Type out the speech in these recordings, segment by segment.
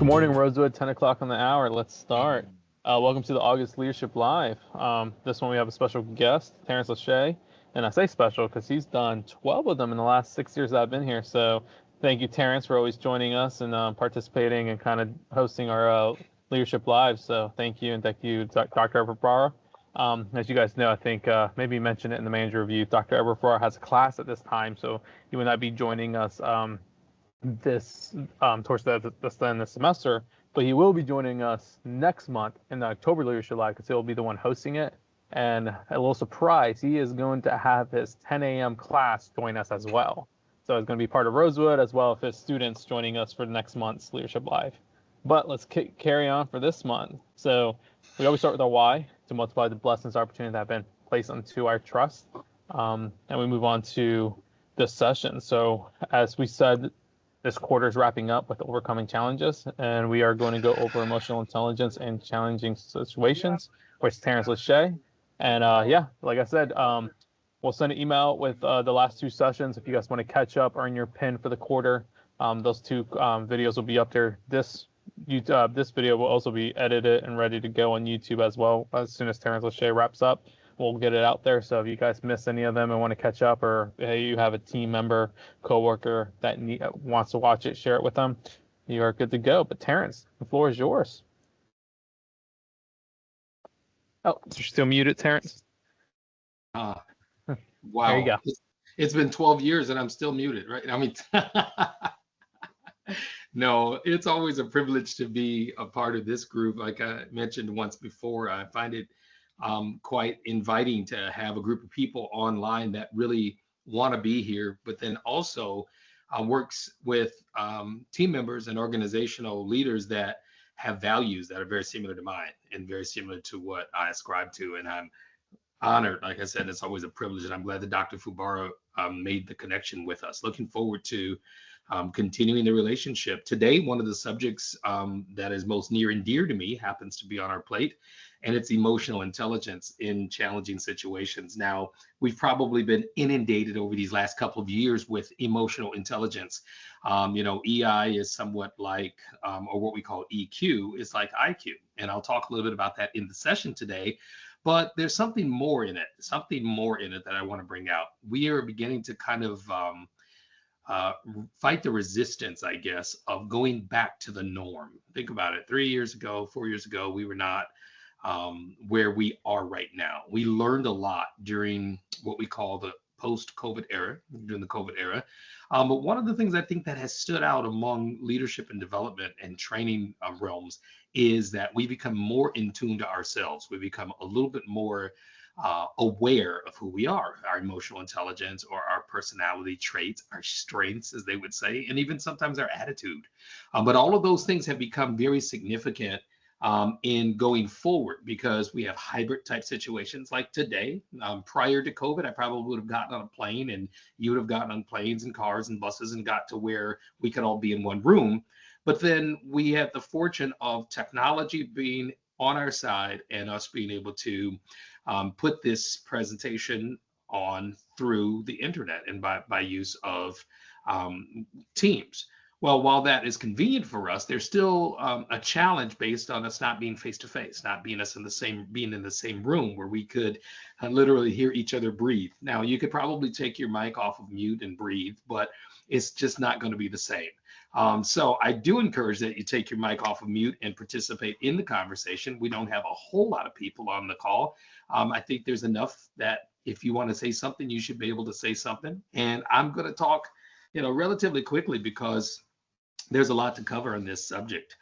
Good morning, Rosewood, 10 o'clock on the hour. Let's start. Welcome to the August Leadership Live. This one we have a special guest, Tarence Lauchié. And I say special because he's done 12 of them in the last 6 years that I've been here. So thank you, Tarence, for always joining us and participating and kind of hosting our Leadership Live. So thank you, and thank you, Dr. Everett Barra. As you guys know, I think maybe mentioned it in the manager review, Dr. Everett Barra has a class at this time, so he will not be joining us this towards the end of the semester, but he will be joining us next month in the October Leadership Live because he'll be the one hosting it. And a little surprise, he is going to have his 10 a.m. class join us as well. So it's going to be part of Rosewood as well as his students joining us for next month's Leadership Live. But let's carry on for this month. So we always start with our why, to multiply the blessings, opportunities that have been placed unto our trust. And we move on to this session. So as we said, this quarter is wrapping up with overcoming challenges, and we are going to go over emotional intelligence in challenging situations with Tarence Lauchié. And like I said, we'll send an email with the last two sessions if you guys want to catch up, earn your pin for the quarter. Those two videos will be up there. This video will also be edited and ready to go on YouTube as well as soon as Tarence Lauchié wraps up. We'll get it out there. So if you guys miss any of them and want to catch up, or hey, you have a team member, coworker that wants to watch it, share it with them, you are good to go. But Tarence, the floor is yours. Oh, you're still muted, Tarence. Wow. There you go. It's been 12 years and I'm still muted, right? I mean, no, it's always a privilege to be a part of this group. Like I mentioned once before, I find it quite inviting to have a group of people online that really want to be here, but then also works with team members and organizational leaders that have values that are very similar to mine and very similar to what I ascribe to. And I'm honored. Like I said, it's always a privilege, and I'm glad that Dr. Fubara made the connection with us. Looking forward to continuing the relationship. Today, one of the subjects that is most near and dear to me happens to be on our plate, and it's emotional intelligence in challenging situations. Now, we've probably been inundated over these last couple of years with emotional intelligence. EI is somewhat like, or what we call EQ is like IQ, and I'll talk a little bit about that in the session today. But there's something more in it that I want to bring out. We are beginning to kind of fight the resistance, I guess, of going back to the norm. Think about it. 3 years ago, 4 years ago, we were not where we are right now. We learned a lot during what we call the post-COVID era, during the COVID era. But one of the things I think that has stood out among leadership and development and training realms is that we become more in tune to ourselves. We become a little bit more aware of who we are, our emotional intelligence or our personality traits, our strengths, as they would say, and even sometimes our attitude. But all of those things have become very significant in going forward because we have hybrid type situations like today. Prior to COVID, I probably would have gotten on a plane and you would have gotten on planes and cars and buses and got to where we could all be in one room. But then we had the fortune of technology being on our side and us being able to put this presentation on through the internet and by use of Teams. Well, while that is convenient for us, there's still a challenge based on us not being face to face, not being in the same room where we could literally hear each other breathe. Now, you could probably take your mic off of mute and breathe, but it's just not going to be the same. So I do encourage that you take your mic off of mute and participate in the conversation. We don't have a whole lot of people on the call. I think there's enough that if you want to say something, you should be able to say something. And I'm going to talk, relatively quickly because there's a lot to cover on this subject.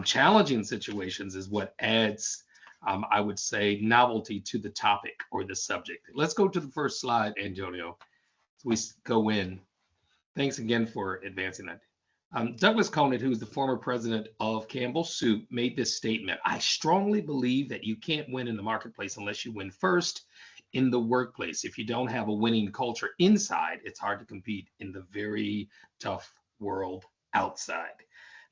Challenging situations is what adds, I would say, novelty to the topic or the subject. Let's go to the first slide, Antonio. So we go in. Thanks again for advancing that. Douglas Conant, who's the former president of Campbell Soup, made this statement: "I strongly believe that you can't win in the marketplace unless you win first in the workplace. If you don't have a winning culture inside, it's hard to compete in the very tough world outside."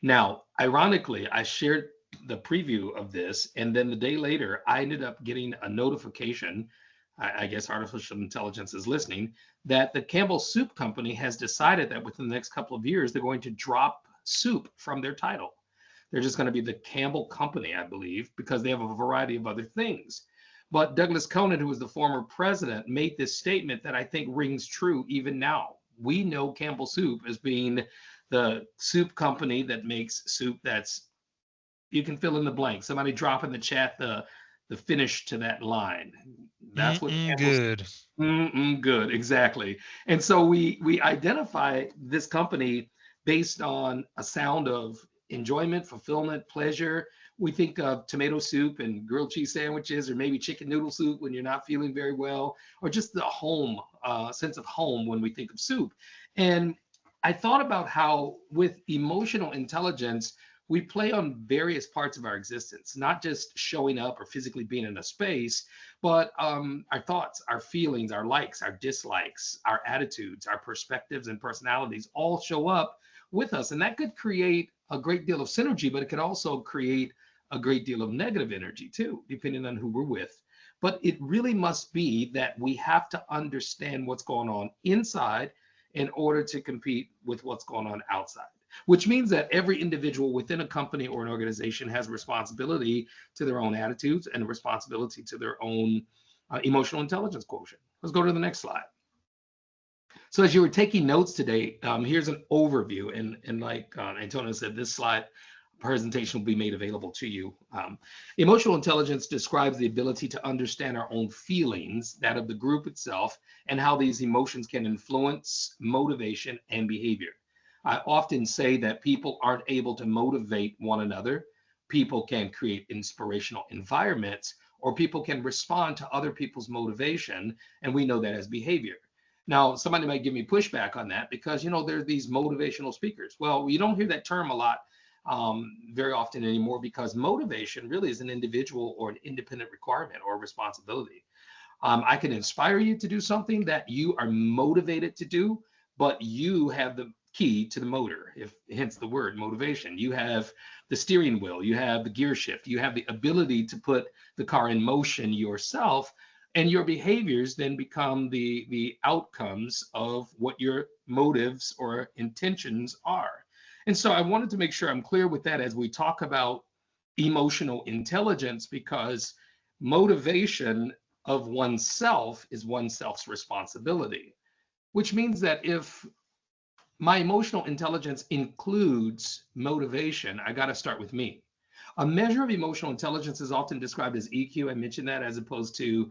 Now, ironically, I shared the preview of this, and then the day later, I ended up getting a notification, I guess artificial intelligence is listening, that the Campbell Soup Company has decided that within the next couple of years, they're going to drop soup from their title. They're just going to be the Campbell Company, I believe, because they have a variety of other things. But Douglas Conant, who was the former president, made this statement that I think rings true even now. We know Campbell Soup as being the soup company that makes soup that's, you can fill in the blank. Somebody drop in the chat the finish to that line. That's what Mm-mm Campbell's good. good, exactly. And so we identify this company based on a sound of enjoyment, fulfillment, pleasure. We think of tomato soup and grilled cheese sandwiches, or maybe chicken noodle soup when you're not feeling very well, or just the home sense of home when we think of soup. And I thought about how with emotional intelligence, we play on various parts of our existence, not just showing up or physically being in a space, but our thoughts, our feelings, our likes, our dislikes, our attitudes, our perspectives and personalities all show up with us. And that could create a great deal of synergy, but it could also create a great deal of negative energy too, depending on who we're with. But it really must be that we have to understand what's going on inside in order to compete with what's going on outside, which means that every individual within a company or an organization has responsibility to their own attitudes and a responsibility to their own emotional intelligence quotient. Let's go to the next slide. So as you were taking notes today, here's an overview. And like Antonio said, this slide presentation will be made available to you. Emotional intelligence describes the ability to understand our own feelings, that of the group itself, and how these emotions can influence motivation and behavior. I often say that people aren't able to motivate one another. People can create inspirational environments, or people can respond to other people's motivation, and we know that as behavior. Now, somebody might give me pushback on that because, you know, there are these motivational speakers. Well, you don't hear that term a lot very often anymore, because motivation really is an individual or an independent requirement or responsibility. I can inspire you to do something that you are motivated to do, but you have the key to the motor, if hence the word motivation. You have the steering wheel, you have the gear shift, you have the ability to put the car in motion yourself, and your behaviors then become the outcomes of what your motives or intentions are. And so I wanted to make sure I'm clear with that as we talk about emotional intelligence, because motivation of oneself is oneself's responsibility, which means that if my emotional intelligence includes motivation, I got to start with me. A measure of emotional intelligence is often described as EQ. I mentioned that, as opposed to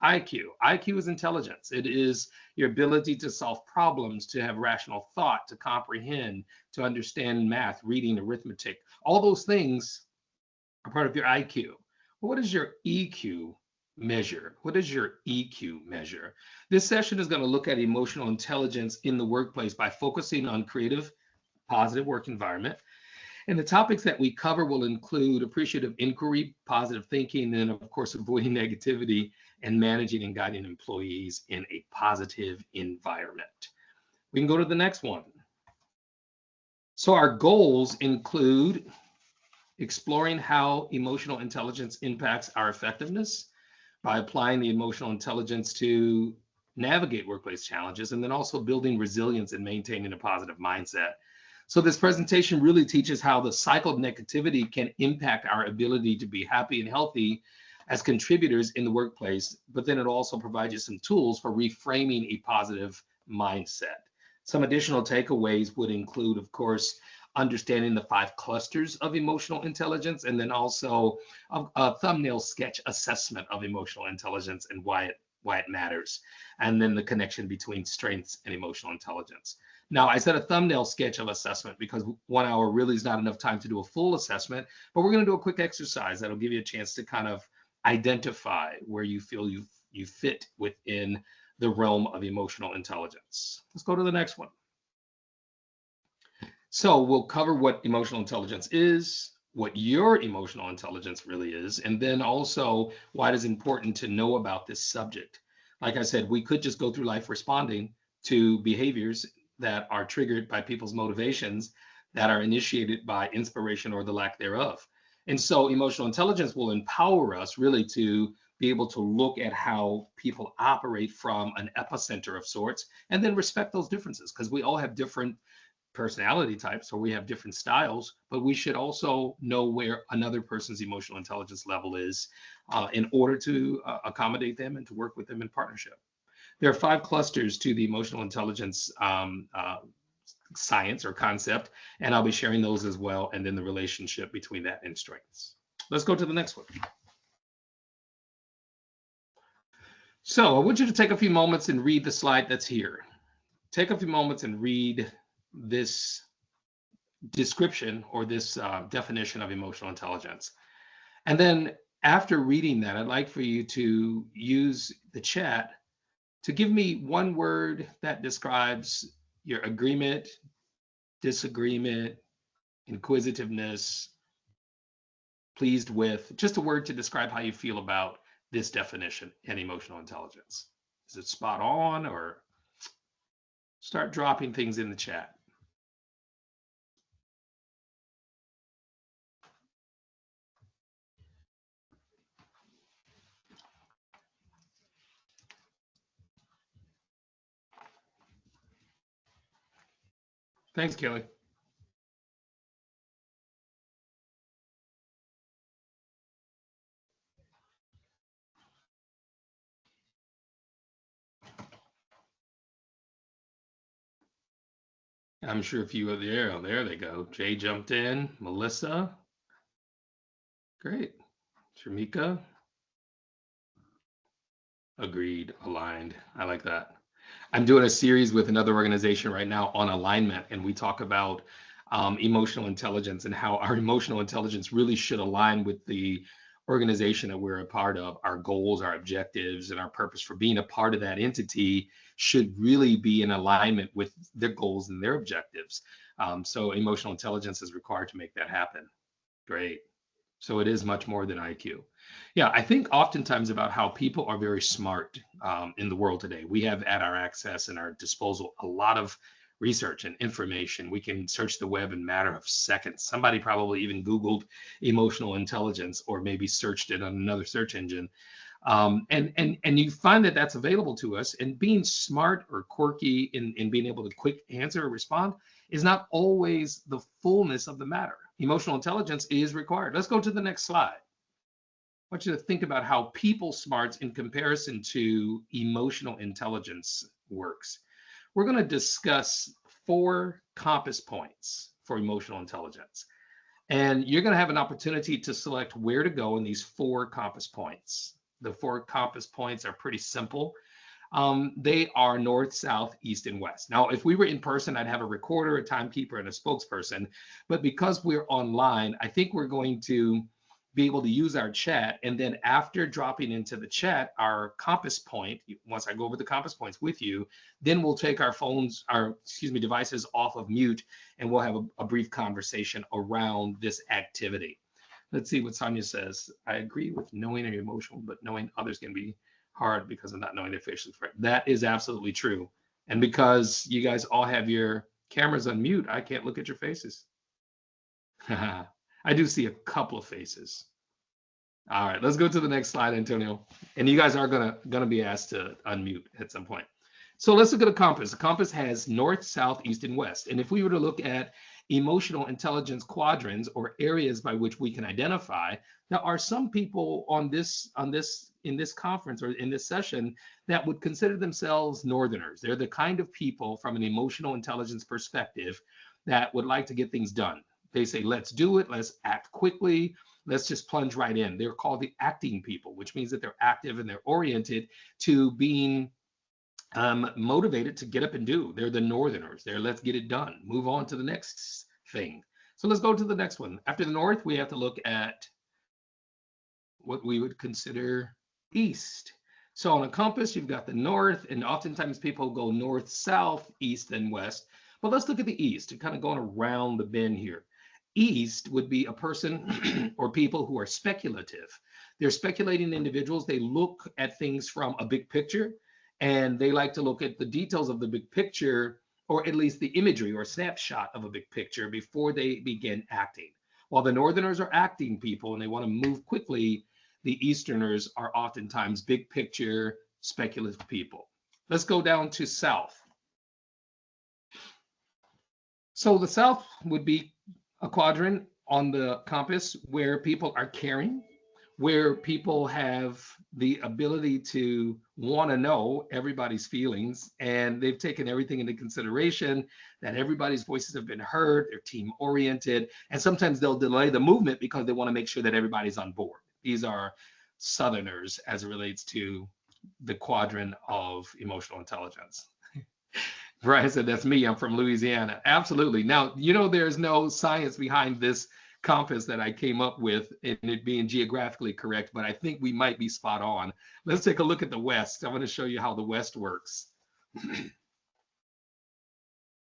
IQ. IQ is intelligence. It is your ability to solve problems, to have rational thought, to comprehend, to understand math, reading, arithmetic. All those things are part of your IQ. Well, what is your EQ measure? What is your EQ measure? This session is going to look at emotional intelligence in the workplace by focusing on creative, positive work environment. And the topics that we cover will include appreciative inquiry, positive thinking, and of course, avoiding negativity, and managing and guiding employees in a positive environment. We can go to the next one. So our goals include exploring how emotional intelligence impacts our effectiveness by applying the emotional intelligence to navigate workplace challenges, and then also building resilience and maintaining a positive mindset. So this presentation really teaches how the cycle of negativity can impact our ability to be happy and healthy as contributors in the workplace, but then it also provides you some tools for reframing a positive mindset. Some additional takeaways would include, of course, understanding the 5 clusters of emotional intelligence, and then also a thumbnail sketch assessment of emotional intelligence and why it matters, and then the connection between strengths and emotional intelligence. Now, I said a thumbnail sketch of assessment because 1 hour really is not enough time to do a full assessment, but we're going to do a quick exercise that'll give you a chance to kind of identify where you feel you fit within the realm of emotional intelligence. Let's go to the next one. So we'll cover what emotional intelligence is, what your emotional intelligence really is, and then also why it is important to know about this subject. Like I said, we could just go through life responding to behaviors that are triggered by people's motivations that are initiated by inspiration or the lack thereof. And so emotional intelligence will empower us really to be able to look at how people operate from an epicenter of sorts, and then respect those differences, because we all have different personality types, or we have different styles, but we should also know where another person's emotional intelligence level is in order to accommodate them and to work with them in partnership. There are 5 clusters to the emotional intelligence science or concept, and I'll be sharing those as well, and then the relationship between that and strengths. Let's go to the next one. So I want you to take a few moments and read the slide that's here. Take a few moments and read this description or this definition of emotional intelligence. And then after reading that, I'd like for you to use the chat to give me one word that describes your agreement, disagreement, inquisitiveness, pleased with, just a word to describe how you feel about this definition and emotional intelligence. Is it spot on, or start dropping things in the chat? Thanks, Kelly. I'm sure a few of there. Oh, there they go. Jay jumped in. Melissa. Great. Shamika. Agreed. Aligned. I like that. I'm doing a series with another organization right now on alignment, and we talk about emotional intelligence and how our emotional intelligence really should align with the organization that we're a part of. Our goals, our objectives, and our purpose for being a part of that entity should really be in alignment with their goals and their objectives. So emotional intelligence is required to make that happen. Great. So it is much more than IQ. Yeah, I think oftentimes about how people are very smart in the world today. We have at our access and our disposal a lot of research and information. We can search the web in a matter of seconds. Somebody probably even Googled emotional intelligence or maybe searched it on another search engine. And you find that that's available to us. And being smart or quirky in being able to quick answer or respond is not always the fullness of the matter. Emotional intelligence is required. Let's go to the next slide. I want you to think about how people smarts in comparison to emotional intelligence works. We're going to discuss 4 compass points for emotional intelligence. And you're going to have an opportunity to select where to go in these 4 compass points. The 4 compass points are pretty simple. They are north, south, east, and west. Now, if we were in person, I'd have a recorder, a timekeeper, and a spokesperson. But because we're online, I think we're going to be able to use our chat. And then after dropping into the chat, our compass point, once I go over the compass points with you, then we'll take our phones, devices off of mute, and we'll have a brief conversation around this activity. Let's see what Sonia says. I agree with knowing your emotional, but knowing others can be hard because of not knowing their facial expression. That is absolutely true. And because you guys all have your cameras on mute, I can't look at your faces. I do see a couple of faces. All right, let's go to the next slide, Antonio. And you guys are gonna be asked to unmute at some point. So let's look at a compass. A compass has north, south, east, and west. And if we were to look at emotional intelligence quadrants or areas by which we can identify, there are some people in this conference or in this session that would consider themselves northerners. They're the kind of people from an emotional intelligence perspective that would like to get things done. They say, let's do it, let's act quickly, let's just plunge right in. They're called the acting people, which means that they're active and they're oriented to being motivated to get up and do. They're the northerners. They're let's get it done. Move on to the next thing. So let's go to the next one. After the north, we have to look at what we would consider east. So on a compass, you've got the north, and oftentimes people go north, south, east, and west. But let's look at the east, and kind of going around the bend here. East would be a person or people who are speculative. They're speculating individuals. They look at things from a big picture, and they like to look at the details of the big picture, or at least the imagery or snapshot of a big picture before they begin acting. While the northerners are acting people and they want to move quickly, the easterners are oftentimes big picture speculative people. Let's go down to south. So the South would be a quadrant on the compass where people are caring, where people have the ability to want to know everybody's feelings, and they've taken everything into consideration, that everybody's voices have been heard, they're team oriented, and sometimes they'll delay the movement because they want to make sure that everybody's on board. These are Southerners as it relates to the quadrant of emotional intelligence. Brian said, that's me. I'm from Louisiana. Absolutely. Now, there's no science behind this compass that I came up with and it being geographically correct, but I think we might be spot on. Let's take a look at the West. I'm going to show you how the West works.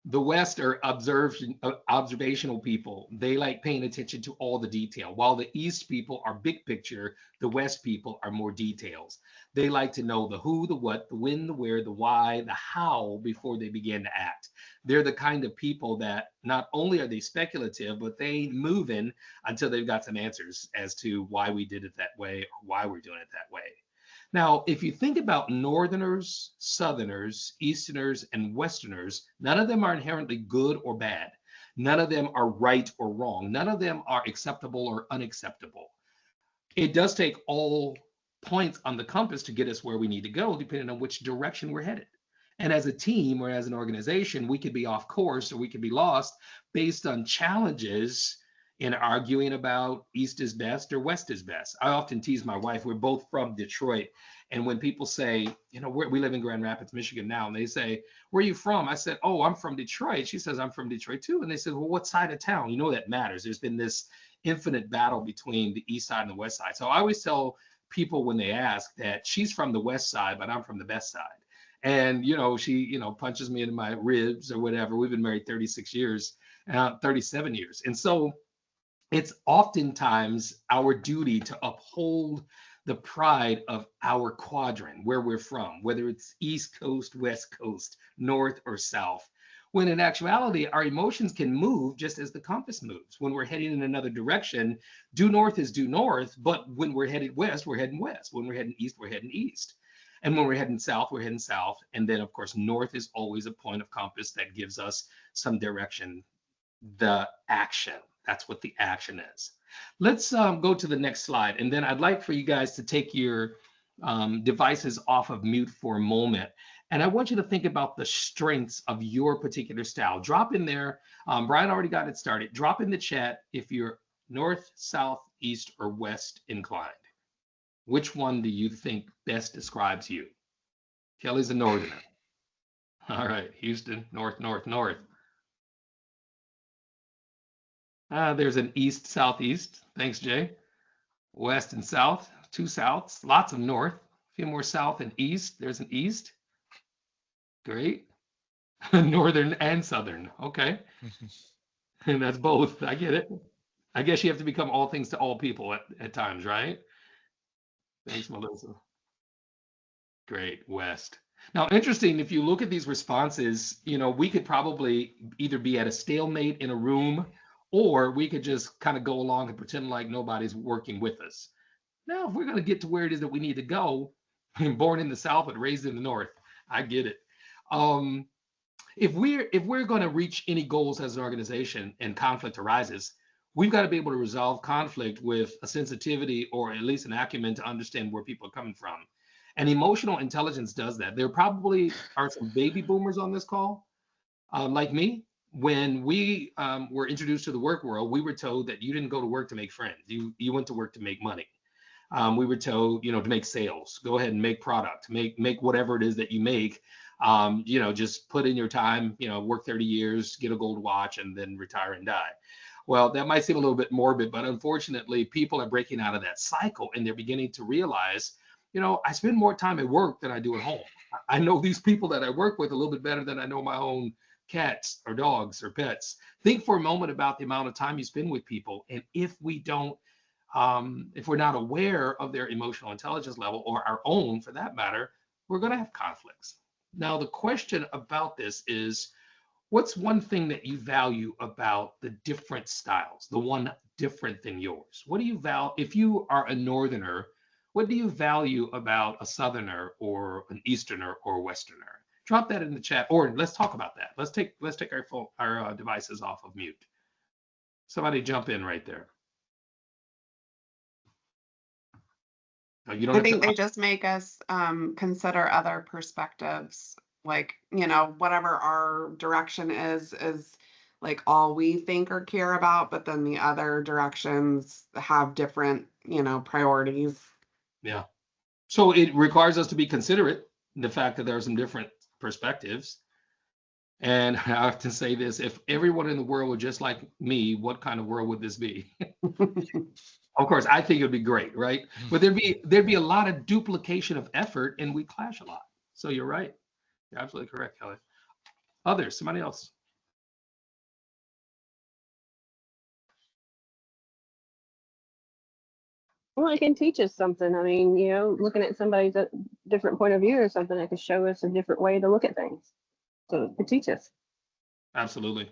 The West are observational people. They like paying attention to all the detail. While the East people are big picture, the West people are more details. They like to know the who, the what, the when, the where, the why, the how before they begin to act. They're the kind of people that not only are they speculative, but they move in until they've got some answers as to why we did it that way or why we're doing it that way. Now, if you think about Northerners, Southerners, Easterners, and Westerners, none of them are inherently good or bad. None of them are right or wrong. None of them are acceptable or unacceptable. It does take all points on the compass to get us where we need to go, depending on which direction we're headed. And as a team or as an organization, we could be off course or we could be lost based on challenges in arguing about East is best or West is best. I often tease my wife, we're both from Detroit. And when people say, we live in Grand Rapids, Michigan now, and they say, where are you from? I said, oh, I'm from Detroit. She says, I'm from Detroit too. And they said, well, what side of town? That matters. There's been this infinite battle between the East side and the West side. So I always tell people when they ask that she's from the West side, but I'm from the best side. And, she, punches me into my ribs or whatever. We've been married 36 years, 37 years. And so it's oftentimes our duty to uphold the pride of our quadrant, where we're from, whether it's East Coast, West Coast, North, or South. When in actuality, our emotions can move just as the compass moves. When we're heading in another direction, due north is due north, but when we're headed west, we're heading west. When we're heading east, we're heading east. And when we're heading south, we're heading south. And then, of course, north is always a point of compass that gives us some direction, the action. That's what the action is. Let's go to the next slide. And then I'd like for you guys to take your devices off of mute for a moment. And I want you to think about the strengths of your particular style. Drop in there. Brian already got it started. Drop in the chat if you're north, south, east, or west inclined. Which one do you think best describes you? Kelly's a northerner. All right, Houston, north, north, north. There's an east, southeast. Thanks, Jay. West and south, two souths, lots of north, a few more south and east. There's an east. Great. Northern and southern. Okay. And that's both. I get it. I guess you have to become all things to all people at times, right? Thanks, Melissa. Great. West. Now, interesting, if you look at these responses, we could probably either be at a stalemate in a room or we could just kind of go along and pretend like nobody's working with us. Now, if we're going to get to where it is that we need to go, born in the South but raised in the North, I get it. If we're going to reach any goals as an organization and conflict arises, we've got to be able to resolve conflict with a sensitivity or at least an acumen to understand where people are coming from. And emotional intelligence does that. There probably are some baby boomers on this call, like me. When we were introduced to the work world, we were told that you didn't go to work to make friends. You went to work to make money. We were told, to make sales. Go ahead and make product. Make whatever it is that you make. Just put in your time. Work 30 years, get a gold watch, and then retire and die. Well, that might seem a little bit morbid, but unfortunately, people are breaking out of that cycle, and they're beginning to realize, I spend more time at work than I do at home. I know these people that I work with a little bit better than I know my own cats or dogs or pets. Think for a moment about the amount of time you spend with people. And if we're not aware of their emotional intelligence level or our own for that matter, we're going to have conflicts. Now, the question about this is, what's one thing that you value about the different styles, the one different than yours? What do you value? If you are a northerner, what do you value about a southerner or an easterner or westerner? Drop that in the chat, or let's talk about that. Let's take our devices off of mute. Somebody jump in right there. No, you don't I have think to. they just make us consider other perspectives. Like, you know, whatever our direction is like all we think or care about, but then the other directions have different, you know, priorities. Yeah. So it requires us to be considerate in the fact that there are some different perspectives. And I have to say this, if everyone in the world were just like me, what kind of world would this be? Of course, I think it would be great, right? But there'd be a lot of duplication of effort and we clash a lot. So you're right. You're absolutely correct, Kelly. Others, somebody else. Well, it can teach us something. I mean, you know, looking at somebody's different point of view or something, it could show us a different way to look at things. So it could teach us. Absolutely.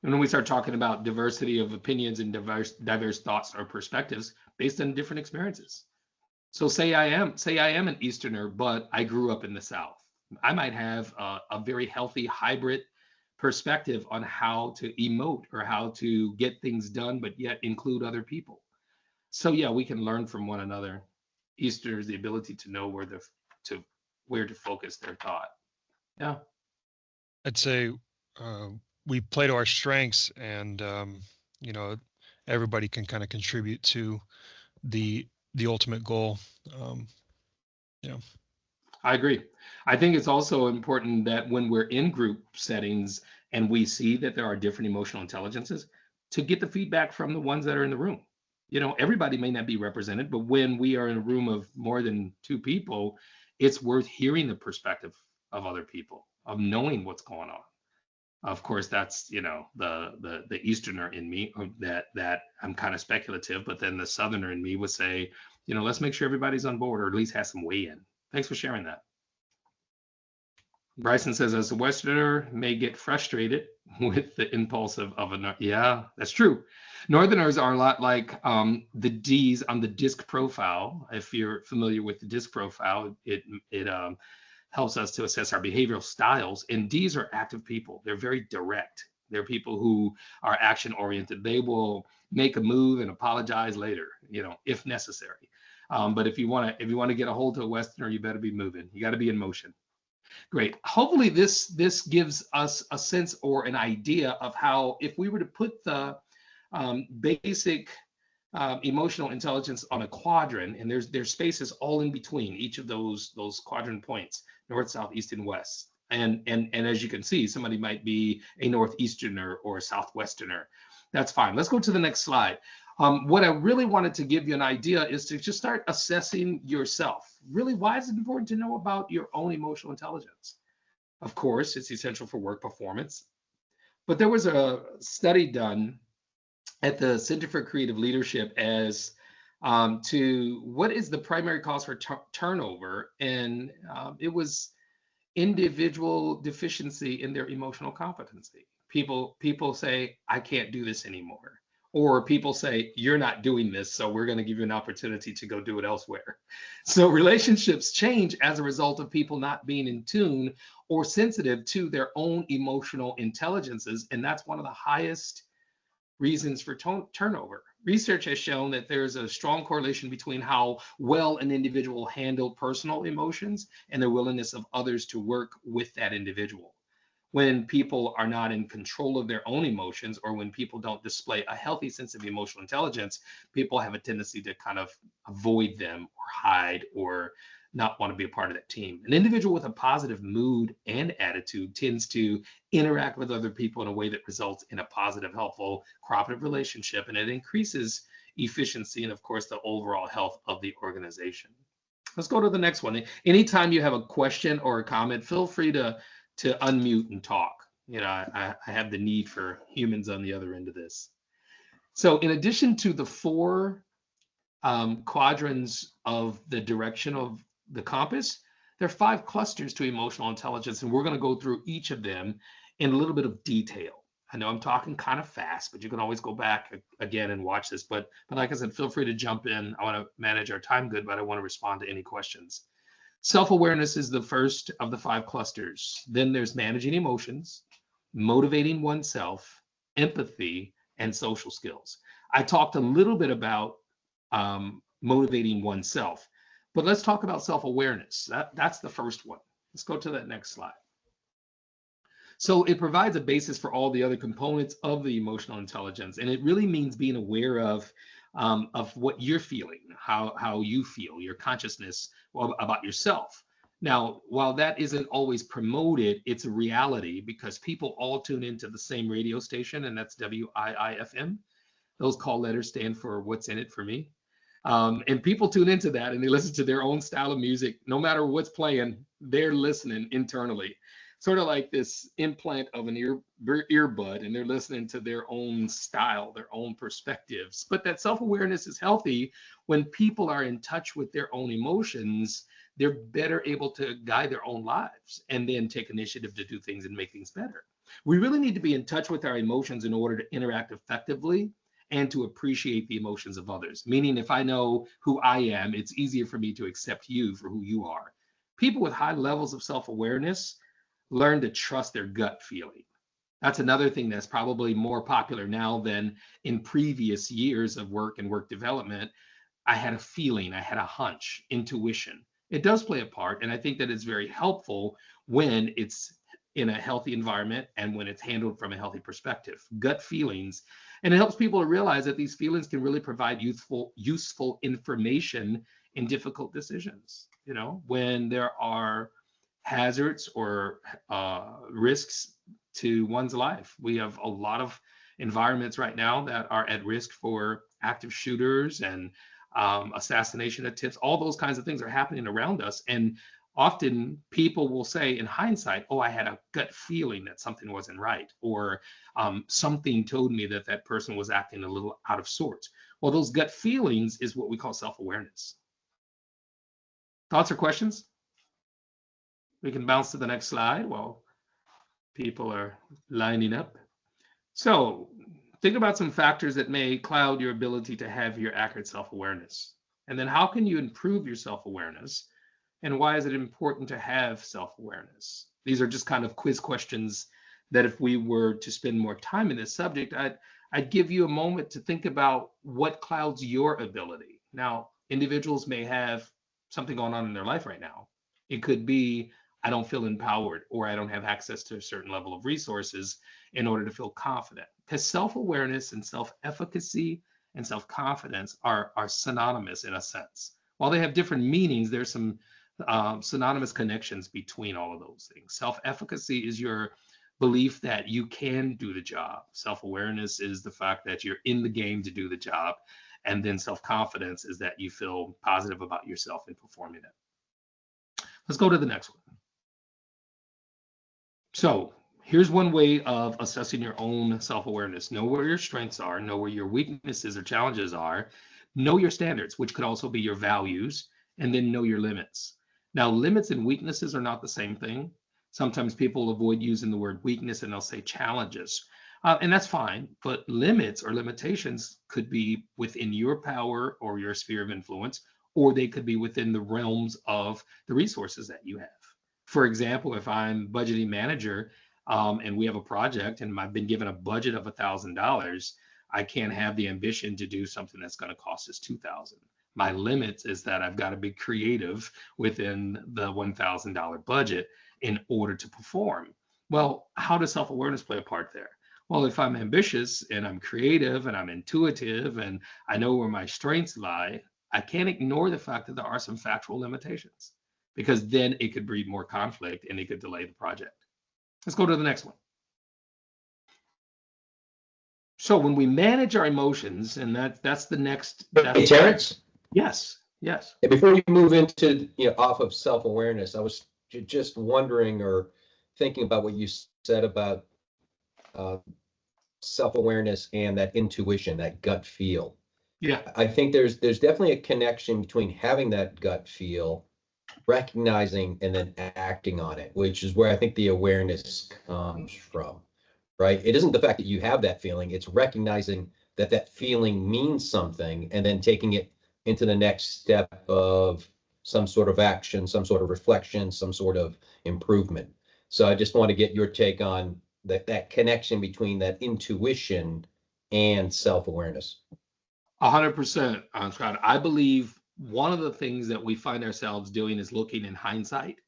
And when we start talking about diversity of opinions and diverse thoughts or perspectives based on different experiences. So say I am an Easterner, but I grew up in the South. I might have a very healthy hybrid perspective on how to emote or how to get things done, but yet include other people. So yeah, we can learn from one another. Easterners, the ability to know where to focus their thought. Yeah. I'd say we play to our strengths, and you know, everybody can kind of contribute to the ultimate goal. Yeah. I agree. I think it's also important that when we're in group settings and we see that there are different emotional intelligences, to get the feedback from the ones that are in the room. You know, everybody may not be represented, but when we are in a room of more than two people, it's worth hearing the perspective of other people, of knowing what's going on. Of course, that's, you know, the Easterner in me, or that I'm kind of speculative, but then the Southerner in me would say, you know, let's make sure everybody's on board, or at least has some weigh in. Thanks for sharing that. Bryson says, as a Westerner may get frustrated with the impulse of a, yeah, that's true. Northerners are a lot like the D's on the disc profile. If you're familiar with the disc profile, it helps us to assess our behavioral styles. And D's are active people. They're very direct. They're people who are action oriented. They will make a move and apologize later, you know, if necessary. But if you want to get a hold to a Westerner, you better be moving. You got to be in motion. Great. Hopefully this gives us a sense or an idea of how, if we were to put the basic emotional intelligence on a quadrant, and there's spaces all in between each of those quadrant points, north, south, east, and west. And as you can see, somebody might be a northeasterner or a southwesterner. That's fine. Let's go to the next slide. What I really wanted to give you an idea is to just start assessing yourself. Really, why is it important to know about your own emotional intelligence? Of course, it's essential for work performance. But there was a study done at the Center for Creative Leadership as to what is the primary cause for turnover. And it was individual deficiency in their emotional competency. People say, I can't do this anymore. Or people say, you're not doing this, so we're going to give you an opportunity to go do it elsewhere. So relationships change as a result of people not being in tune or sensitive to their own emotional intelligences. And that's one of the highest reasons for turnover. Research has shown that there's a strong correlation between how well an individual handled personal emotions and their willingness of others to work with that individual. When people are not in control of their own emotions, or when people don't display a healthy sense of emotional intelligence, people have a tendency to kind of avoid them or hide or not want to be a part of that team. An individual with a positive mood and attitude tends to interact with other people in a way that results in a positive, helpful, cooperative relationship, and it increases efficiency and, of course, the overall health of the organization. Let's go to the next one. Anytime you have a question or a comment, feel free to unmute and talk. You know, I have the need for humans on the other end of this. So in addition to the four quadrants of the direction of the compass, there are 5 clusters to emotional intelligence, and we're going to go through each of them in a little bit of detail. I know I'm talking kind of fast, but you can always go back again and watch this. But like I said, feel free to jump in. I want to manage our time good, but I want to respond to any questions. Self-awareness is the first of the 5 clusters. Then there's managing emotions, motivating oneself, empathy, and social skills. I talked a little bit about motivating oneself, but let's talk about self-awareness. That's the first one. Let's go to that next slide. So it provides a basis for all the other components of the emotional intelligence, and it really means being aware of what you're feeling, how you feel, your consciousness about yourself. Now, while that isn't always promoted, it's a reality because people all tune into the same radio station, and that's WIIFM. Those call letters stand for what's in it for me. And people tune into that and they listen to their own style of music. No matter what's playing, they're listening internally. Sort of like this implant of an earbud, and they're listening to their own style, their own perspectives. But that self-awareness is healthy when people are in touch with their own emotions. They're better able to guide their own lives and then take initiative to do things and make things better. We really need to be in touch with our emotions in order to interact effectively and to appreciate the emotions of others. Meaning, if I know who I am, it's easier for me to accept you for who you are. People with high levels of self-awareness learn to trust their gut feeling. That's another thing that's probably more popular now than in previous years of work and work development. I had a feeling, I had a hunch, intuition. It does play a part, and I think that it's very helpful when it's in a healthy environment and when it's handled from a healthy perspective. Gut feelings, and it helps people to realize that these feelings can really provide useful information in difficult decisions. You know, when there are hazards or risks to one's life. We have a lot of environments right now that are at risk for active shooters and assassination attempts. All those kinds of things are happening around us. And often people will say in hindsight, oh, I had a gut feeling that something wasn't right, or something told me that that person was acting a little out of sorts. Well, those gut feelings is what we call self-awareness. Thoughts or questions? We can bounce to the next slide while people are lining up. So think about some factors that may cloud your ability to have your accurate self-awareness. And then how can you improve your self-awareness? And why is it important to have self-awareness? These are just kind of quiz questions that if we were to spend more time in this subject, I'd give you a moment to think about what clouds your ability. Now, individuals may have something going on in their life right now. It could be, I don't feel empowered, or I don't have access to a certain level of resources in order to feel confident. Because self-awareness and self-efficacy and self-confidence are synonymous in a sense. While they have different meanings, there's some synonymous connections between all of those things. Self-efficacy is your belief that you can do the job. Self-awareness is the fact that you're in the game to do the job. And then self-confidence is that you feel positive about yourself in performing it. Let's go to the next one. So here's one way of assessing your own self-awareness. Know where your strengths are, know where your weaknesses or challenges are, know your standards, which could also be your values, and then know your limits. Now, limits and weaknesses are not the same thing. Sometimes people avoid using the word weakness and they'll say challenges. And that's fine, but limits or limitations could be within your power or your sphere of influence, or they could be within the realms of the resources that you have. For example, if I'm budgeting manager and we have a project and I've been given a budget of $1,000, I can't have the ambition to do something that's going to cost us $2,000. My limit is that I've got to be creative within the $1,000 budget in order to perform. Well, how does self-awareness play a part there? Well, if I'm ambitious and I'm creative and I'm intuitive and I know where my strengths lie, I can't ignore the fact that there are some factual limitations, because then it could breed more conflict and it could delay the project. Let's go to the next one. So when we manage our emotions, and that's the next. Hey, Terence? Yes, yes. Before you move into, off of self-awareness, I was just wondering or thinking about what you said about self-awareness and that intuition, that gut feel. Yeah. I think there's definitely a connection between having that gut feel, recognizing, and then acting on it, which is where I think the awareness comes from, right? It isn't the fact that you have that feeling, it's recognizing that feeling means something and then taking it into the next step of some sort of action, some sort of reflection, some sort of improvement. So I just want to get your take on that connection between that intuition and self-awareness. 100%, Scott. I believe one of the things that we find ourselves doing is looking in hindsight,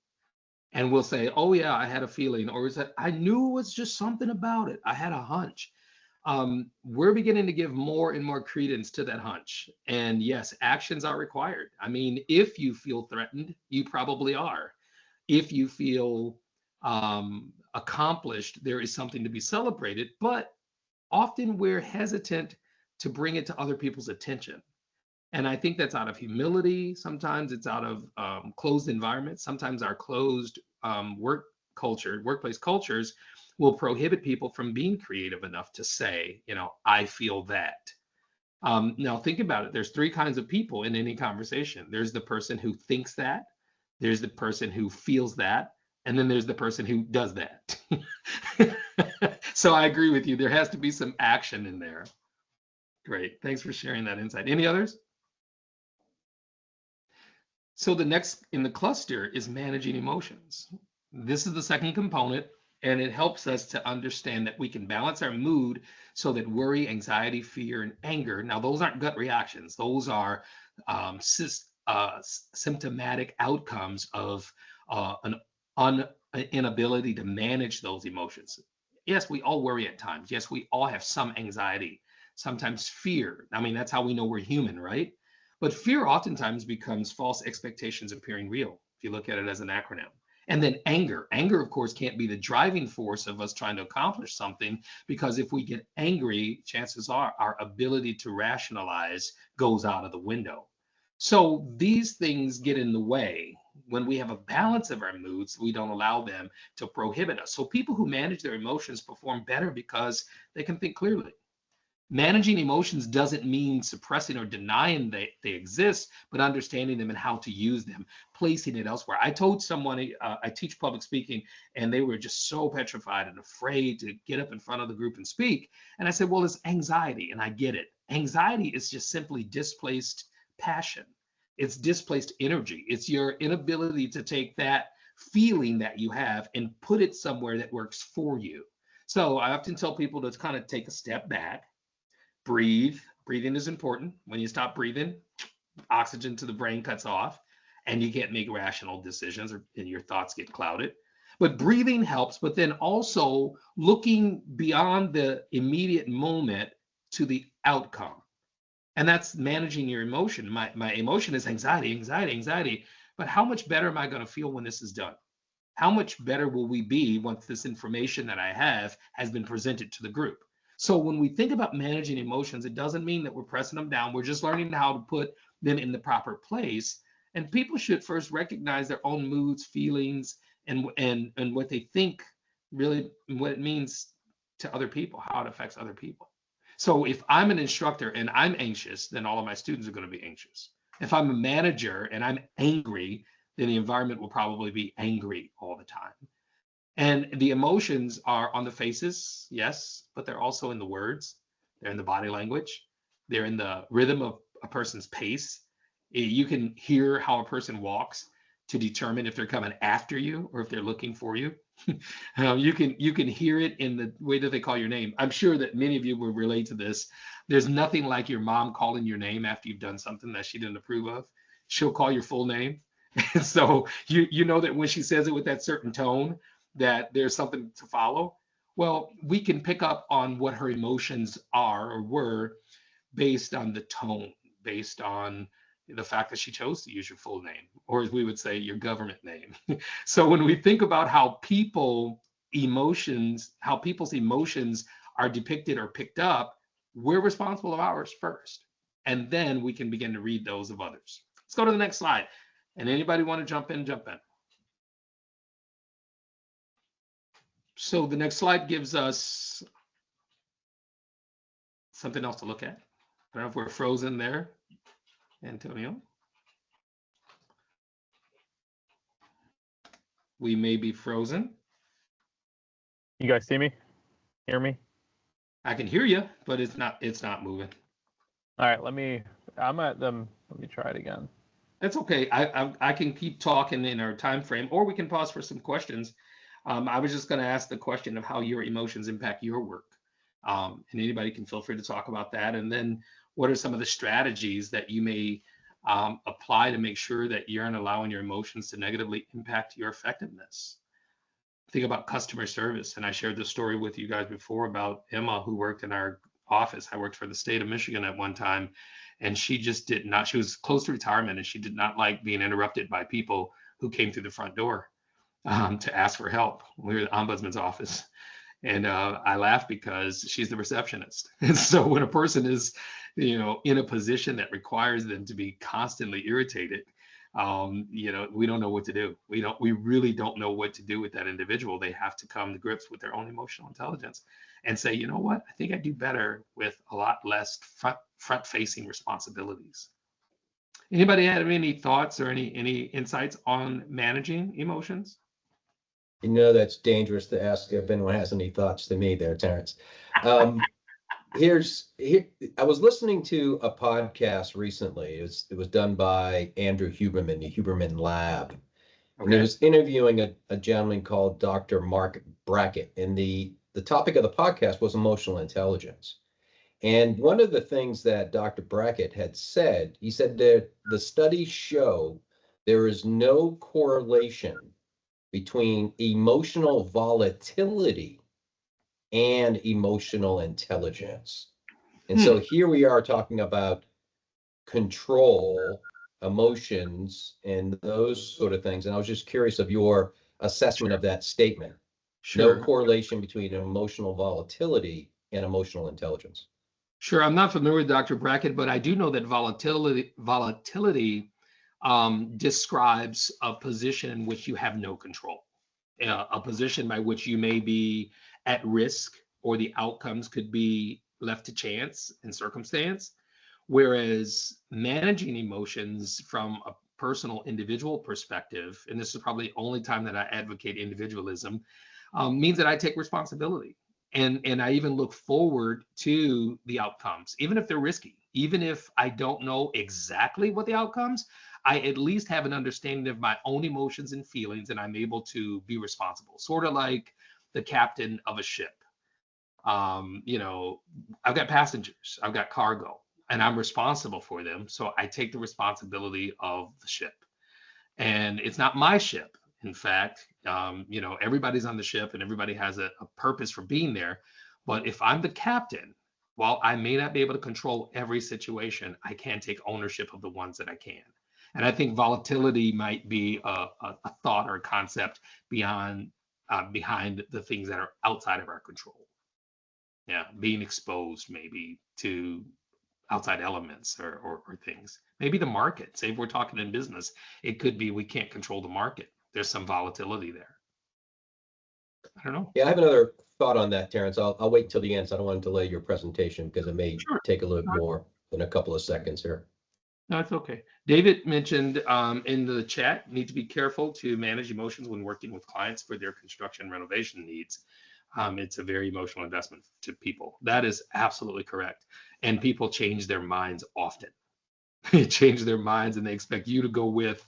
and we'll say, "Oh yeah, I had a feeling," or is that I knew it was just something about it. I had a hunch. We're beginning to give more and more credence to that hunch. And yes, actions are required. I mean, if you feel threatened, you probably are. If you feel accomplished, there is something to be celebrated. But often we're hesitant to bring it to other people's attention. And I think that's out of humility. Sometimes it's out of closed environments. Sometimes our closed workplace cultures will prohibit people from being creative enough to say, I feel that. Now think about it. There's three kinds of people in any conversation. There's the person who thinks that, there's the person who feels that, and then there's the person who does that. So I agree with you. There has to be some action in there. Great. Thanks for sharing that insight. Any others? So the next in the cluster is managing emotions. This is the second component, and it helps us to understand that we can balance our mood so that worry, anxiety, fear, and anger, now those aren't gut reactions. Those are symptomatic outcomes of an inability to manage those emotions. Yes, we all worry at times. Yes, we all have some anxiety, sometimes fear. I mean, that's how we know we're human, right? But fear oftentimes becomes false expectations appearing real, if you look at it as an acronym. And then anger. Anger, of course, can't be the driving force of us trying to accomplish something, because if we get angry, chances are our ability to rationalize goes out of the window. So these things get in the way. When we have a balance of our moods, we don't allow them to prohibit us. So people who manage their emotions perform better because they can think clearly. Managing emotions doesn't mean suppressing or denying they exist, but understanding them and how to use them, placing it elsewhere. I told someone, I teach public speaking, and they were just so petrified and afraid to get up in front of the group and speak. And I said, well, it's anxiety, and I get it. Anxiety is just simply displaced passion. It's displaced energy. It's your inability to take that feeling that you have and put it somewhere that works for you. So I often tell people to kind of take a step back. Breathe. Breathing is important. When you stop breathing, oxygen to the brain cuts off, and you can't make rational decisions, and your thoughts get clouded. But breathing helps, but then also looking beyond the immediate moment to the outcome. And that's managing your emotion. My emotion is anxiety, anxiety, anxiety. But how much better am I going to feel when this is done? How much better will we be once this information that I have has been presented to the group? So when we think about managing emotions, it doesn't mean that we're pressing them down. We're just learning how to put them in the proper place. And people should first recognize their own moods, feelings, and what they think, really what it means to other people, how it affects other people. So if I'm an instructor and I'm anxious, then all of my students are going to be anxious. If I'm a manager and I'm angry, then the environment will probably be angry all the time. And the emotions are on the faces, yes, but they're also in the words. They're in the body language. They're in the rhythm of a person's pace. You can hear how a person walks to determine if they're coming after you or if they're looking for you. You can hear it in the way that they call your name. I'm sure that many of you will relate to this. There's nothing like your mom calling your name after you've done something that she didn't approve of. She'll call your full name. And so you know that when she says it with that certain tone, that there's something to follow. Well, we can pick up on what her emotions are or were based on the tone, based on the fact that she chose to use your full name, or as we would say, your government name. So when we think about how people's emotions are depicted or picked up, we're responsible of ours first. And then we can begin to read those of others. Let's go to the next slide. And anybody want to jump in, jump in. So the next slide gives us something else to look at. I don't know if we're frozen there, Antonio. We may be frozen. You guys see me? Hear me? I can hear you, but it's not moving. All right, I'm at them. Let me try it again. That's okay. I can keep talking in our time frame, or we can pause for some questions. I was just going to ask the question of how your emotions impact your work. And anybody can feel free to talk about that. And then what are some of the strategies that you may apply to make sure that you're not allowing your emotions to negatively impact your effectiveness? Think about customer service. And I shared this story with you guys before about Emma, who worked in our office. I worked for the state of Michigan at one time, and she just did not, she was close to retirement, and she did not like being interrupted by people who came through the front door to ask for help. We were the ombudsman's office. And I laugh because she's the receptionist. And so when a person is, in a position that requires them to be constantly irritated, we don't know what to do. We really don't know what to do with that individual. They have to come to grips with their own emotional intelligence and say, you know what, I think I do better with a lot less front facing responsibilities. Anybody have any thoughts or any insights on managing emotions? That's dangerous to ask if anyone has any thoughts to me there, Terence. I was listening to a podcast recently. It was done by Andrew Huberman, the Huberman Lab. Okay. And he was interviewing a gentleman called Dr. Mark Brackett. And the topic of the podcast was emotional intelligence. And one of the things that Dr. Brackett had said, he said that the studies show there is no correlation between emotional volatility and emotional intelligence. And so here we are talking about control, emotions, and those sort of things. And I was just curious of your assessment of that statement. Sure. No correlation between emotional volatility and emotional intelligence. Sure. I'm not familiar with Dr. Brackett, but I do know that volatility describes a position in which you have no control, a position by which you may be at risk or the outcomes could be left to chance and circumstance. Whereas managing emotions from a personal individual perspective, and this is probably the only time that I advocate individualism, means that I take responsibility. And I even look forward to the outcomes, even if they're risky, even if I don't know exactly what the outcomes, I at least have an understanding of my own emotions and feelings, and I'm able to be responsible, sort of like the captain of a ship. I've got passengers, I've got cargo, and I'm responsible for them. So I take the responsibility of the ship. And it's not my ship. In fact, everybody's on the ship and everybody has a purpose for being there. But if I'm the captain, while I may not be able to control every situation, I can take ownership of the ones that I can. And I think volatility might be a thought or a concept behind the things that are outside of our control. Yeah, being exposed maybe to outside elements or things. Maybe the market. Say if we're talking in business, it could be we can't control the market. There's some volatility there. I don't know. Yeah, I have another thought on that, Terence. I'll wait till the end, so I don't want to delay your presentation because it may take a little more than a couple of seconds here. No, it's okay. David mentioned in the chat, need to be careful to manage emotions when working with clients for their construction renovation needs. It's a very emotional investment to people. That is absolutely correct. And people change their minds often. They change their minds and they expect you to go with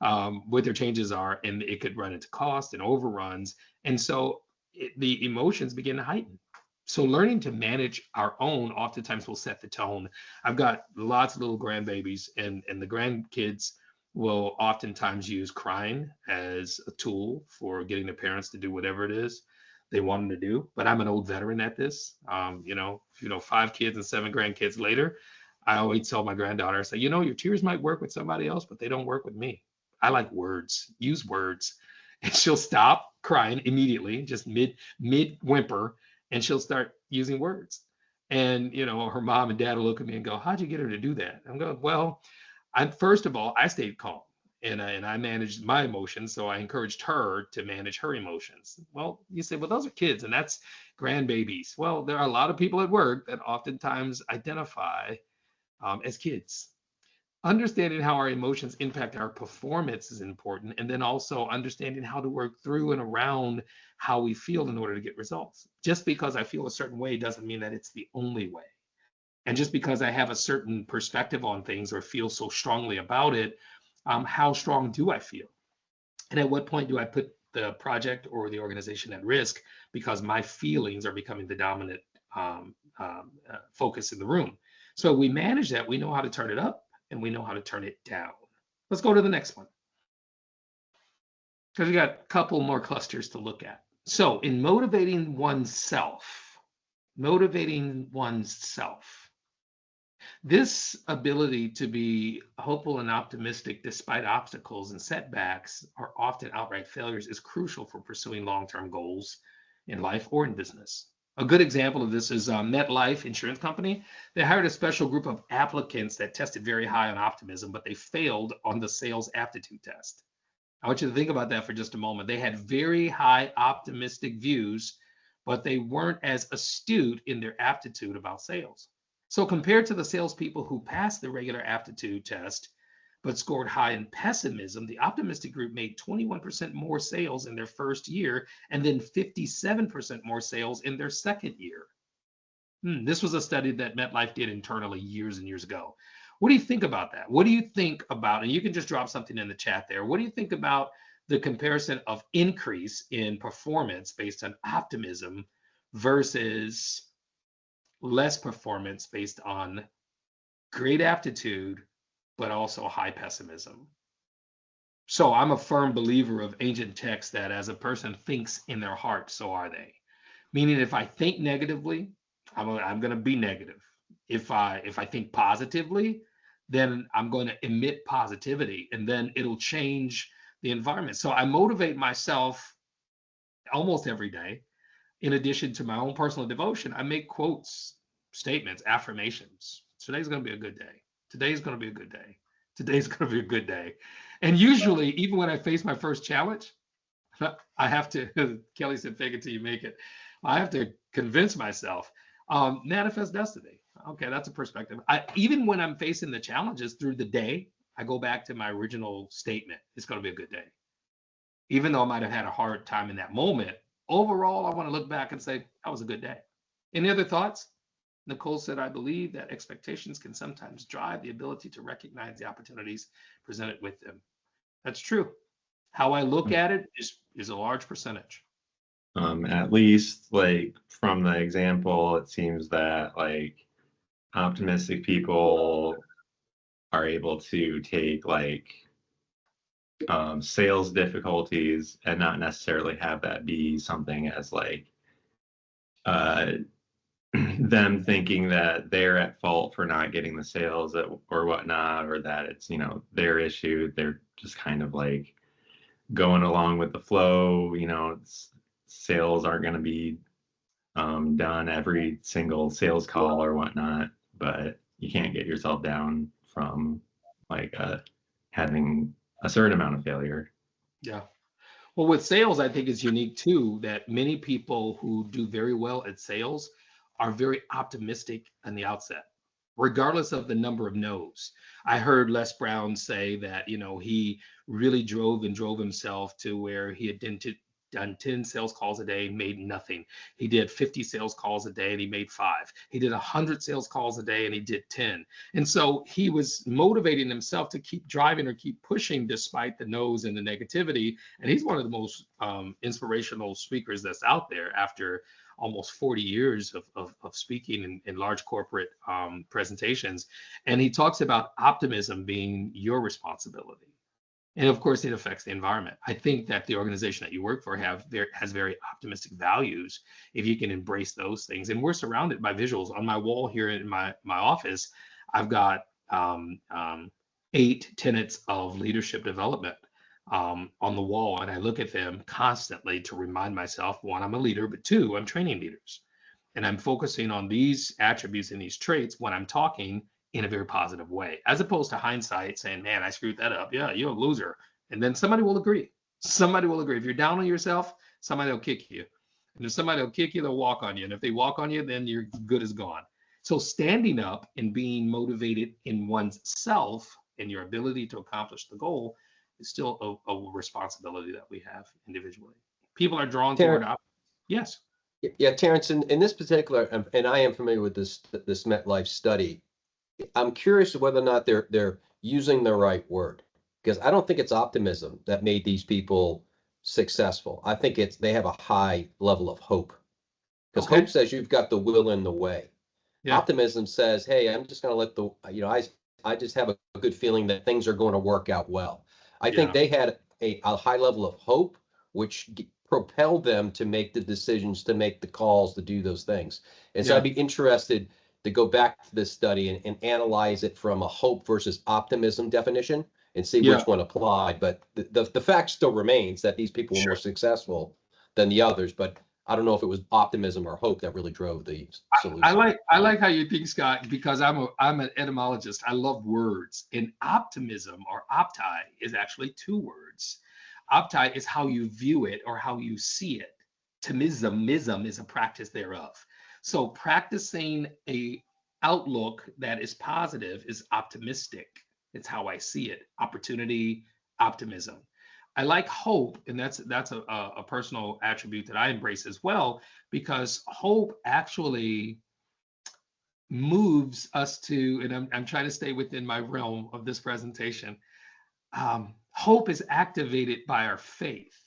what their changes are, and it could run into cost and overruns. And so the emotions begin to heighten. So learning to manage our own oftentimes will set the tone. I've got lots of little grandbabies, and the grandkids will oftentimes use crying as a tool for getting their parents to do whatever it is they want them to do. But I'm an old veteran at this. 5 kids and 7 grandkids later, I always tell my granddaughter, I say, your tears might work with somebody else, but they don't work with me. I like words. Use words. And she'll stop crying immediately, just mid whimper, and she'll start using words. And her mom and dad will look at me and go, "How'd you get her to do that?" I'm going, "Well, first of all, I stayed calm and I managed my emotions, so I encouraged her to manage her emotions." Well, you say, "Well, those are kids, and that's grandbabies." Well, there are a lot of people at work that oftentimes identify as kids. Understanding how our emotions impact our performance is important, and then also understanding how to work through and around how we feel in order to get results. Just because I feel a certain way doesn't mean that it's the only way. And just because I have a certain perspective on things or feel so strongly about it How strong do I feel? And at what point do I put the project or the organization at risk because my feelings are becoming the dominant focus in the room? So we manage that. We know how to turn it up and we know how to turn it down. Let's go to the next one, because we got a couple more clusters to look at. So in motivating oneself, this ability to be hopeful and optimistic despite obstacles and setbacks or often outright failures is crucial for pursuing long-term goals in life or in business. A good example of this is MetLife Insurance Company. They hired a special group of applicants that tested very high on optimism, but they failed on the sales aptitude test. I want you to think about that for just a moment. They had very high optimistic views, but they weren't as astute in their aptitude about sales. So compared to the salespeople who passed the regular aptitude test, but scored high in pessimism, the optimistic group made 21% more sales in their first year and then 57% more sales in their second year. This was a study that MetLife did internally years and years ago. What do you think about that? What do you think about, and you can just drop something in the chat there. What do you think about the comparison of increase in performance based on optimism versus less performance based on great aptitude, but also high pessimism? So I'm a firm believer of ancient texts that as a person thinks in their heart, so are they. Meaning if I think negatively, I'm going to be negative. If I think positively, then I'm going to emit positivity, and then it'll change the environment. So I motivate myself almost every day. In addition to my own personal devotion, I make quotes, statements, affirmations. Today's going to be a good day. Today's going to be a good day. Today's going to be a good day. And usually, even when I face my first challenge, I have to, Kelly said, fake it till you make it. I have to convince myself, manifest destiny. Okay, that's a perspective. Even when I'm facing the challenges through the day, I go back to my original statement. It's going to be a good day. Even though I might have had a hard time in that moment, overall, I want to look back and say, that was a good day. Any other thoughts? Nicole said, I believe that expectations can sometimes drive the ability to recognize the opportunities presented with them. That's true. How I look at it is a large percentage. At least like from the example, it seems that like optimistic people are able to take like sales difficulties and not necessarily have that be something as like them thinking that they're at fault for not getting the sales or whatnot, or that it's, you know, their issue. They're just kind of like going along with the flow. You know, sales aren't going to be done every single sales call or whatnot, but you can't get yourself down from like having a certain amount of failure. Yeah. Well, with sales, I think it's unique too that many people who do very well at sales are very optimistic on the outset, regardless of the number of no's. I heard Les Brown say that, you know, he really drove himself to where he had done 10 sales calls a day, made nothing. He did 50 sales calls a day and he made 5. He did 100 sales calls a day and he did 10. And so he was motivating himself to keep driving or keep pushing despite the no's and the negativity. And he's one of the most inspirational speakers that's out there after almost 40 years of speaking in large corporate presentations. And he talks about optimism being your responsibility. And of course, it affects the environment. I think that the organization that you work for has very optimistic values if you can embrace those things. And we're surrounded by visuals. On my wall here in my office, I've got 8 tenets of leadership development on the wall. And I look at them constantly to remind myself, 1, I'm a leader, but 2, I'm training leaders. And I'm focusing on these attributes and these traits when I'm talking in a very positive way, as opposed to hindsight saying, man, I screwed that up. Yeah, you're a loser. And then somebody will agree. Somebody will agree. If you're down on yourself, somebody will kick you. And if somebody will kick you, they'll walk on you. And if they walk on you, then your good is gone. So standing up and being motivated in one's self and your ability to accomplish the goal is still a responsibility that we have individually. People are drawn toward optimism. Yes. Yeah, Terence, in this particular, and I am familiar with this MetLife study, I'm curious whether or not they're using the right word. because I don't think it's optimism that made these people successful. I think they have a high level of hope, because Okay. hope says you've got the will and the way. Yeah. Optimism says, hey, I'm just going to let I just have a good feeling that things are going to work out well. I think Yeah. they had a high level of hope, which propelled them to make the decisions, to make the calls, to do those things. And so Yeah. I'd be interested to go back to this study and analyze it from a hope versus optimism definition and see Yeah. which one applied. But the fact still remains that these people were more Sure. successful than the others. But I don't know if it was optimism or hope that really drove the I solution. like how you think, Scott, because I'm an etymologist. I love words. And optimism, or opti, is actually two words. Opti is how you view it or how you see it. Mism is a practice thereof. So practicing a outlook that is positive is optimistic. It's how I see it. Opportunity, optimism. I like hope, and that's a personal attribute that I embrace as well, because hope actually moves us to, and I'm trying to stay within my realm of this presentation. Hope is activated by our faith,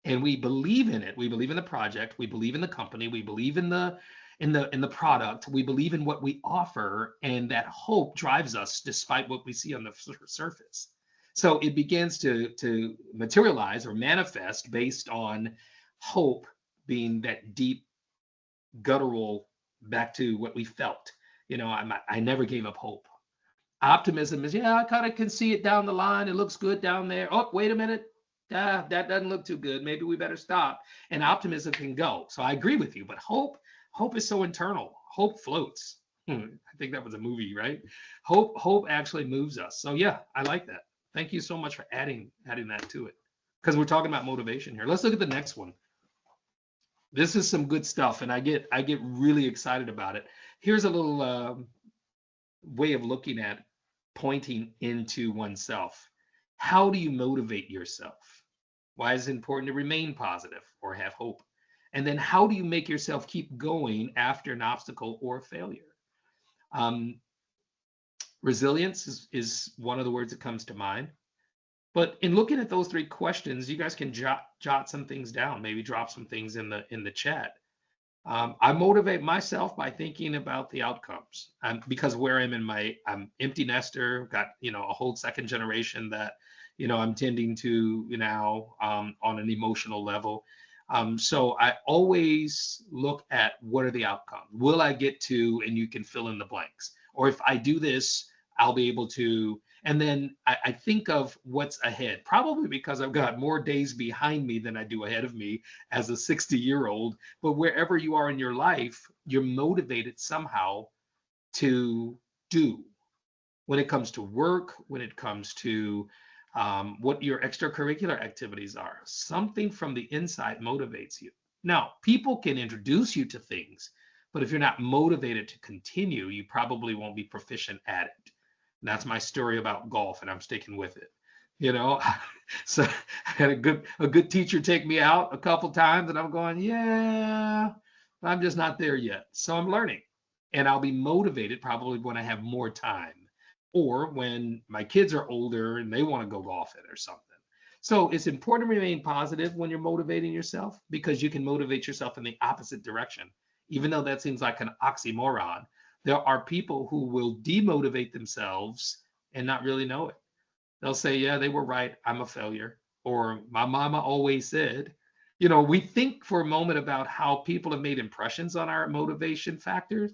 and we believe in it. We believe in the project. We believe in the company. We believe in the product. We believe in what we offer, and that hope drives us despite what we see on the surface. So it begins to materialize or manifest based on hope being that deep, guttural, back to what we felt. I never gave up hope. Optimism is, yeah, I kind of can see it down the line. It looks good down there. Oh, wait a minute. That doesn't look too good. Maybe we better stop. And optimism can go. So I agree with you. But hope is so internal. Hope floats. I think that was a movie, right? Hope actually moves us. So yeah, I like that. Thank you so much for adding that to it, because we're talking about motivation here. Let's look at the next one. This is some good stuff, and I get really excited about it. Here's a little way of looking at pointing into oneself. How do you motivate yourself? Why is it important to remain positive or have hope? And then how do you make yourself keep going after an obstacle or failure? Resilience is one of the words that comes to mind. But in looking at those three questions, you guys can jot some things down, maybe drop some things in the chat. I motivate myself by thinking about the outcomes, because where I'm empty nester, got a whole second generation that I'm tending to now on an emotional level. So I always look at what are the outcomes. Will I get to, and you can fill in the blanks, or if I do this, I'll be able to. And then I think of what's ahead, probably because I've got more days behind me than I do ahead of me as a 60-year-old. But wherever you are in your life, you're motivated somehow to do. When it comes to work, when it comes to what your extracurricular activities are, something from the inside motivates you. Now, people can introduce you to things, but if you're not motivated to continue, you probably won't be proficient at it. And that's my story about golf, and I'm sticking with it. So I had a good teacher take me out a couple times, and I'm going, yeah, I'm just not there yet. So I'm learning, and I'll be motivated probably when I have more time, or when my kids are older and they want to go golfing or something. So it's important to remain positive when you're motivating yourself, because you can motivate yourself in the opposite direction. Even though that seems like an oxymoron, there are people who will demotivate themselves and not really know it. They'll say, yeah, they were right. I'm a failure. Or my mama always said. We think for a moment about how people have made impressions on our motivation factors,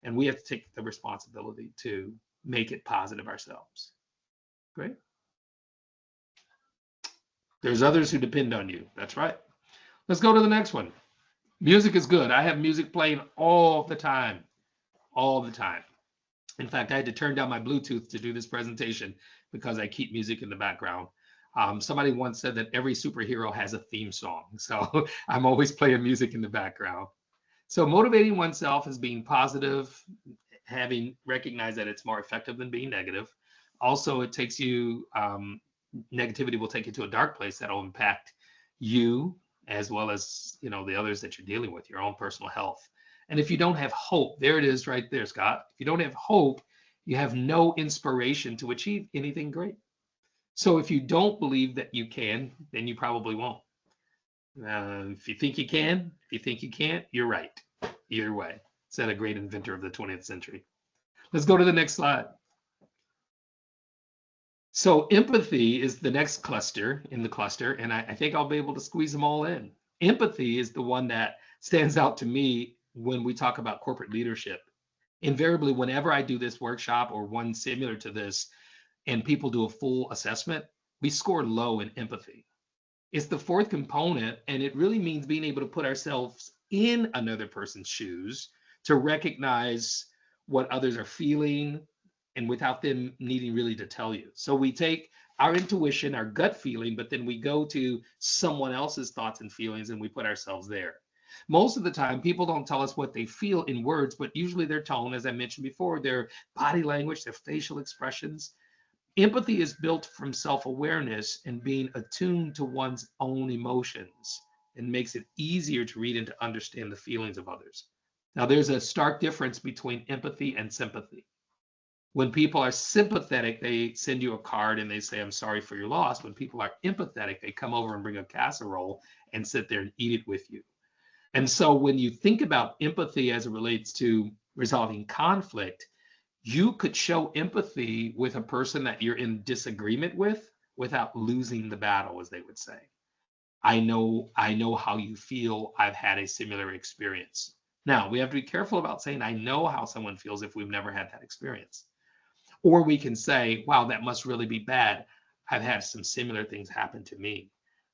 and we have to take the responsibility to make it positive ourselves. Great. There's others who depend on you. That's right. Let's go to the next one. Music is good. I have music playing all the time. All the time. In fact, I had to turn down my Bluetooth to do this presentation because I keep music in the background. Somebody once said that every superhero has a theme song. So I'm always playing music in the background. So motivating oneself is being positive, having recognized that it's more effective than being negative. Also, it takes you, negativity will take you to a dark place that will impact you as well as, the others that you're dealing with, your own personal health. And if you don't have hope, there it is right there, Scott. If you don't have hope, you have no inspiration to achieve anything great. So if you don't believe that you can, then you probably won't. If you think you can, if you think you can't, you're right. Either way, said a great inventor of the 20th century. Let's go to the next slide. So empathy is the next cluster in the cluster, and I think I'll be able to squeeze them all in. Empathy is the one that stands out to me when we talk about corporate leadership. Invariably, whenever I do this workshop or one similar to this, and people do a full assessment, we score low in empathy. It's the fourth component, and it really means being able to put ourselves in another person's shoes to recognize what others are feeling and without them needing really to tell you. So we take our intuition, our gut feeling, but then we go to someone else's thoughts and feelings and we put ourselves there. Most of the time, people don't tell us what they feel in words, but usually their tone, as I mentioned before, their body language, their facial expressions. Empathy is built from self-awareness and being attuned to one's own emotions, and makes it easier to read and to understand the feelings of others. Now, there's a stark difference between empathy and sympathy. When people are sympathetic, they send you a card and they say, I'm sorry for your loss. When people are empathetic, they come over and bring a casserole and sit there and eat it with you. And so when you think about empathy as it relates to resolving conflict, you could show empathy with a person that you're in disagreement with without losing the battle, as they would say. I know how you feel. I've had a similar experience. Now, we have to be careful about saying, I know how someone feels if we've never had that experience. Or we can say, wow, that must really be bad. I've had some similar things happen to me.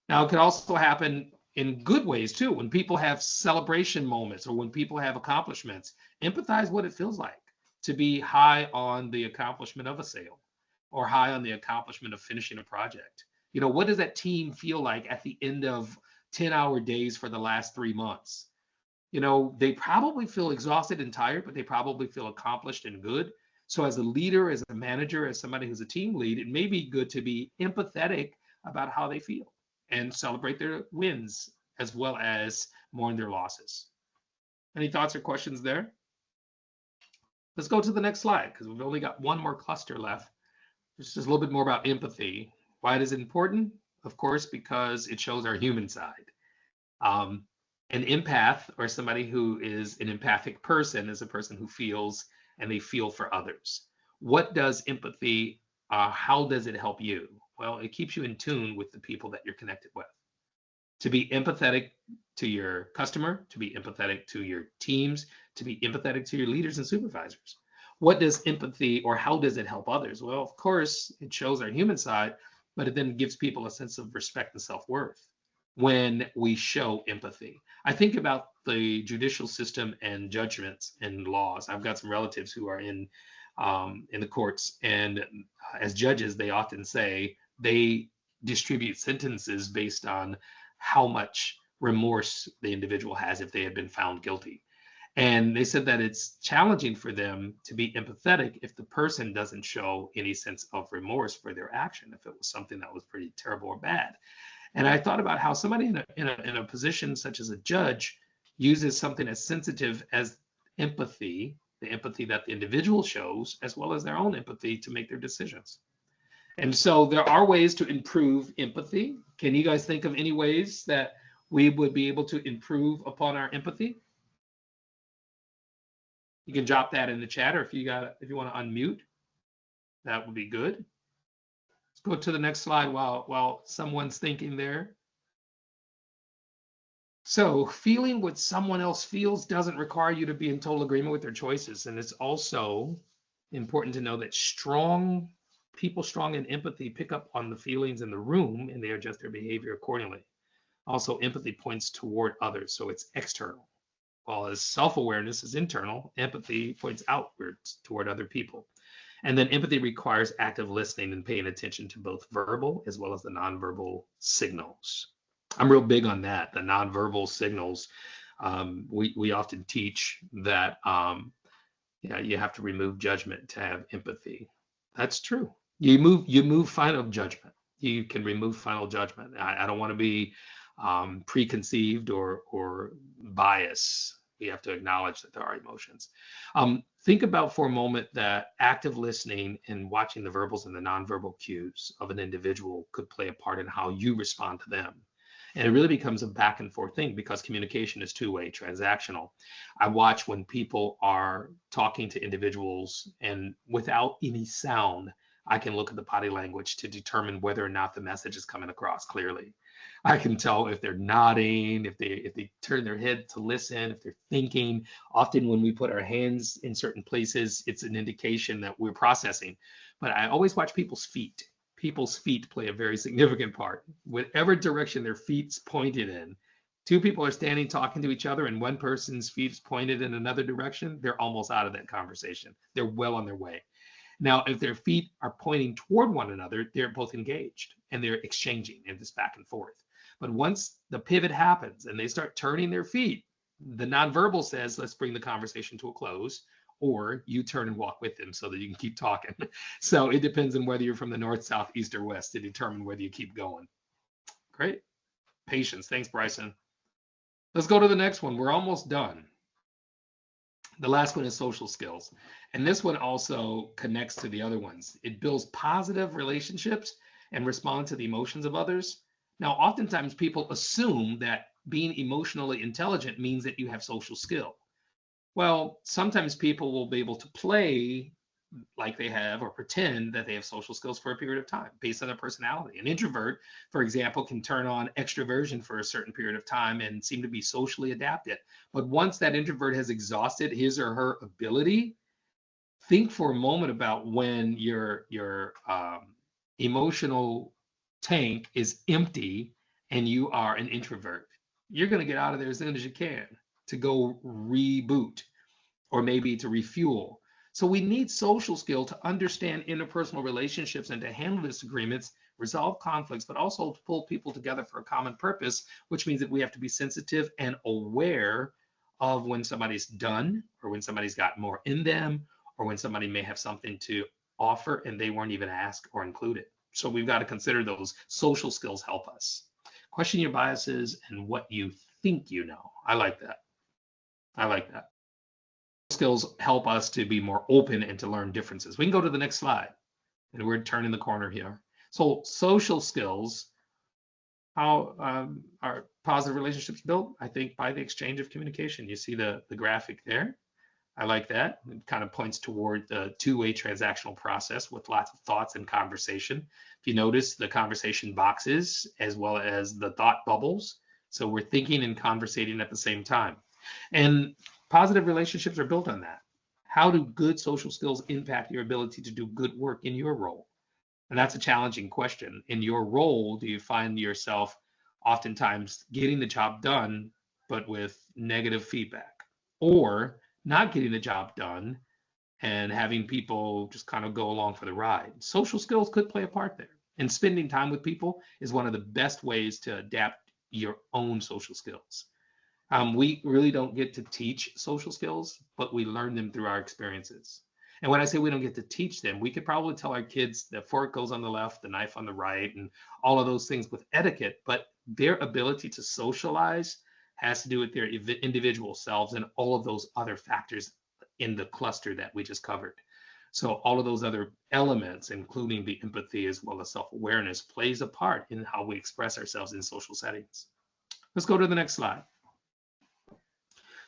Now, it could also happen in good ways too. When people have celebration moments or when people have accomplishments, empathize what it feels like to be high on the accomplishment of a sale or high on the accomplishment of finishing a project. You know, what does that team feel like at the end of 10-hour days for the last 3 months? You know, they probably feel exhausted and tired, but they probably feel accomplished and good. So as a leader, as a manager, as somebody who's a team lead, it may be good to be empathetic about how they feel and celebrate their wins as well as mourn their losses. Any thoughts or questions there? Let's go to the next slide because we've only got one more cluster left. This is a little bit more about empathy. Why is it important? Of course, because it shows our human side. An empath, or somebody who is an empathic person, is a person who feels and they feel for others. What does empathy, how does it help you? Well, it keeps you in tune with the people that you're connected with. To be empathetic to your customer, to be empathetic to your teams, to be empathetic to your leaders and supervisors. What does empathy, or how does it help others? Well, of course, it shows our human side, but it then gives people a sense of respect and self-worth when we show empathy. I think about the judicial system and judgments and laws. I've got some relatives who are in the courts, and as judges, they often say they distribute sentences based on how much remorse the individual has if they had been found guilty. And they said that it's challenging for them to be empathetic if the person doesn't show any sense of remorse for their action, if it was something that was pretty terrible or bad. And I thought about how somebody in a position such as a judge uses something as sensitive as empathy, the empathy that the individual shows, as well as their own empathy to make their decisions. And so there are ways to improve empathy. Can you guys think of any ways that we would be able to improve upon our empathy? You can drop that in the chat, or if you want to unmute, that would be good. Let's go to the next slide while someone's thinking there. So feeling what someone else feels doesn't require you to be in total agreement with their choices. And it's also important to know that people strong in empathy pick up on the feelings in the room and they adjust their behavior accordingly. Also, empathy points toward others, so it's external. While as self-awareness is internal, empathy points outwards toward other people. And then empathy requires active listening and paying attention to both verbal as well as the nonverbal signals. I'm real big on that, the nonverbal signals. We often teach that you have to remove judgment to have empathy. That's true. You move final judgment. You can remove final judgment. I don't want to be preconceived or biased. We have to acknowledge that there are emotions. Think about for a moment that active listening and watching the verbals and the nonverbal cues of an individual could play a part in how you respond to them. And it really becomes a back and forth thing because communication is two-way, transactional. I watch when people are talking to individuals and without any sound, I can look at the body language to determine whether or not the message is coming across clearly. I can tell if they're nodding, if they turn their head to listen, if they're thinking. Often when we put our hands in certain places, it's an indication that we're processing. But I always watch people's feet. People's feet play a very significant part. Whatever direction their feet's pointed in, two people are standing talking to each other and one person's feet's pointed in another direction, they're almost out of that conversation. They're well on their way. Now, if their feet are pointing toward one another, they're both engaged and they're exchanging in this back and forth. But once the pivot happens and they start turning their feet, the nonverbal says, let's bring the conversation to a close, or you turn and walk with them so that you can keep talking. So it depends on whether you're from the north, south, east, or west to determine whether you keep going. Great. Patience. Thanks, Bryson. Let's go to the next one. We're almost done. The last one is social skills. And this one also connects to the other ones. It builds positive relationships and respond to the emotions of others. Now, oftentimes people assume that being emotionally intelligent means that you have social skill. Well, sometimes people will be able to play like they have or pretend that they have social skills for a period of time based on their personality. An introvert, for example, can turn on extroversion for a certain period of time and seem to be socially adapted. But once that introvert has exhausted his or her ability, think for a moment about when your emotional tank is empty and you are an introvert. You're going to get out of there as soon as you can to go reboot or maybe to refuel. So we need social skill to understand interpersonal relationships and to handle disagreements, resolve conflicts, but also to pull people together for a common purpose, which means that we have to be sensitive and aware of when somebody's done or when somebody's got more in them or when somebody may have something to offer and they weren't even asked or included. So we've got to consider those social skills help us. Question your biases and what you think you know. I like that. I like that. Skills help us to be more open and to learn differences. We can go to the next slide. And we're turning the corner here. So social skills, how are positive relationships built? I think by the exchange of communication. You see the graphic there. I like that. It kind of points toward the two-way transactional process with lots of thoughts and conversation. If you notice the conversation boxes as well as the thought bubbles. So we're thinking and conversating at the same time. And positive relationships are built on that. How do good social skills impact your ability to do good work in your role? And that's a challenging question. In your role, do you find yourself oftentimes getting the job done, but with negative feedback, or not getting the job done and having people just kind of go along for the ride? Social skills could play a part there. And spending time with people is one of the best ways to adapt your own social skills. We really don't get to teach social skills, but we learn them through our experiences. And when I say we don't get to teach them, we could probably tell our kids the fork goes on the left, the knife on the right, and all of those things with etiquette, but their ability to socialize has to do with their individual selves and all of those other factors in the cluster that we just covered. So all of those other elements, including the empathy as well as self-awareness, plays a part in how we express ourselves in social settings. Let's go to the next slide.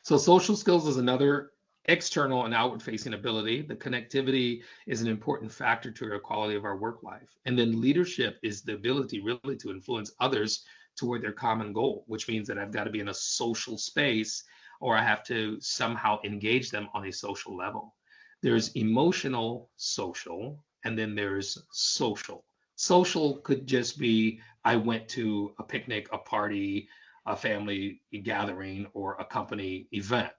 So social skills is another external and outward facing ability. The connectivity is an important factor to the quality of our work life. And then leadership is the ability really to influence others toward their common goal, which means that I've got to be in a social space or I have to somehow engage them on a social level. There's emotional social, and then there's social. Social could just be I went to a picnic, a party, a family gathering, or a company event.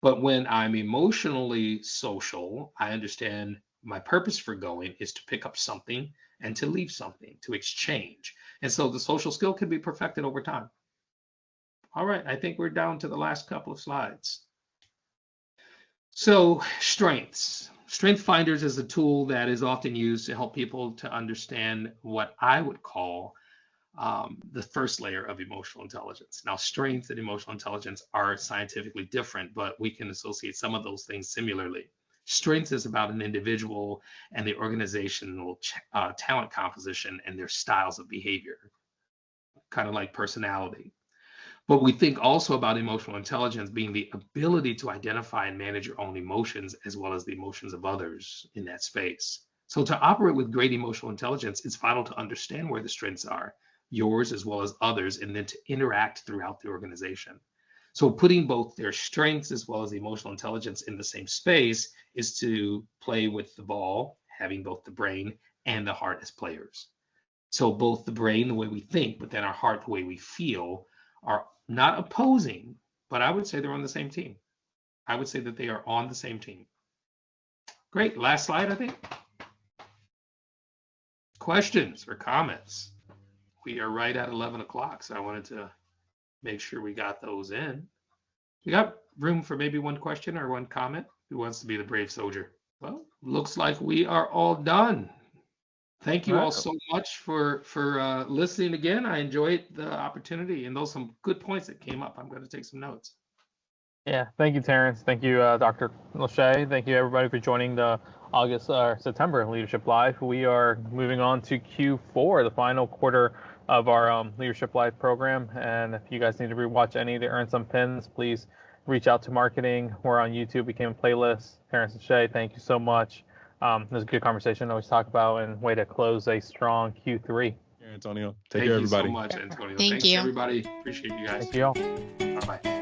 But when I'm emotionally social, I understand my purpose for going is to pick up something and to leave something, to exchange. And so the social skill can be perfected over time. All right, I think we're down to the last couple of slides. So strengths. Strength Finders is a tool that is often used to help people to understand what I would call the first layer of emotional intelligence. Now, strength and emotional intelligence are scientifically different, but we can associate some of those things similarly. Strength is about an individual and the organizational talent composition and their styles of behavior, kind of like personality. But we think also about emotional intelligence being the ability to identify and manage your own emotions as well as the emotions of others in that space. So to operate with great emotional intelligence, it's vital to understand where the strengths are, yours as well as others, and then to interact throughout the organization. So putting both their strengths as well as emotional intelligence in the same space is to play with the ball, having both the brain and the heart as players. So both the brain, the way we think, but then our heart, the way we feel, are not opposing, but I would say they're on the same team. I would say that they are on the same team. Great. Last slide, I think. Questions or comments? We are right at 11 o'clock, so I wanted to make sure we got those in. We got room for maybe one question or one comment. Who wants to be the brave soldier? Well, looks like we are all done. Thank you all so much for listening again. I enjoyed the opportunity, and those some good points that came up. I'm going to take some notes. Yeah, thank you, Terence. Thank you, Dr. Lauchié. Thank you, everybody, for joining the September Leadership Live. We are moving on to Q4, the final quarter of our Leadership Live program. And if you guys need to rewatch any to earn some pins, please reach out to marketing. We're on YouTube, became a playlist. Tarence Lauchié, thank you so much. It was a good conversation to always talk about, and way to close a strong Q3. Antonio, take care, everybody. Thank you so much, Antonio. Thank Thanks, you. everybody. Appreciate you guys. Thank you all. Bye-bye.